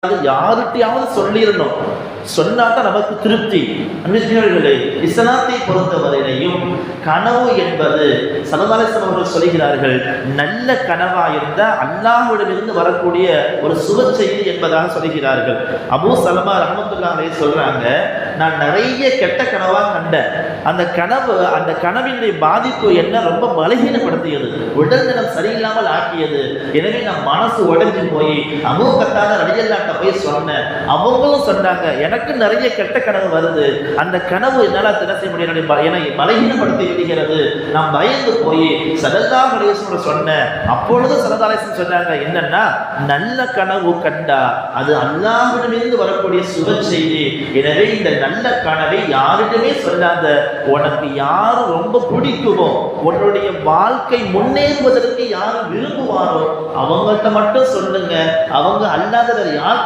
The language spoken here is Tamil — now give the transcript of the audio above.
யார்கிட்டயாவது சொல்லிடணும். சொன்னாதான் நமக்கு திருப்தி. அன்பிற்குரியவர்களே, இஸ்லாத்தை பொறுத்தவரையிலையும் கனவு என்பது ஸல்லல்லாஹு அலைஹி வஸல்லம் அவர்கள் சொல்கிறார்கள், நல்ல கனவா இருந்தா அல்லாஹ்விடமிருந்து வரக்கூடிய ஒரு சுப செய்தி என்பதாக சொல்கிறார்கள். அபூ சலமா ரஹ்மத்துல்லாஹி அலைஹி சொல்றாங்க, நான் நிறைய கெட்ட கனவா கண்டேன். அந்த கனவினுடைய பாதிப்பு என்ன ரொம்ப பலகீனப்படுத்தியது, உடல் நலம் சரியில்லாமல் ஆக்கியது. எனவே நான் மனசு உடைஞ்சு போய் அபூ கத்தாதா ரலியல்லாஹு போய் சொன்னேன். அவங்களும் சொன்னாங்க, எனக்கு நிறைய கெட்ட கனவு வருது, அந்த கனவு என்னால தின செய்ய முடியாது, என்னை பலகீனப்படுத்தி விடுகிறது. நான் பயந்து போய் ஸல்லல்லாஹு அலைஹி வஸல்லம் சொன்னேன். அப்பொழுது ஸல்லல்லாஹு அலைஹி வஸல்லம் சொன்னாங்க, என்னன்னா நல்ல கனவு கண்டா அது அல்லாஹ்விடமிருந்து வரக்கூடிய சுப செய்தி. எனவே இந்த நல்ல கனவை யாரிடமே சொல்லாத. உனக்கு யாரு ரொம்ப பிடிக்குமோ, உன்னுடைய வாழ்க்கை முன்னேறுவதற்கு யாரு விரும்புவாரோ அவங்கள்ட்ட மட்டும் சொல்லுங்க. அவங்க அல்லாத யாருக்கு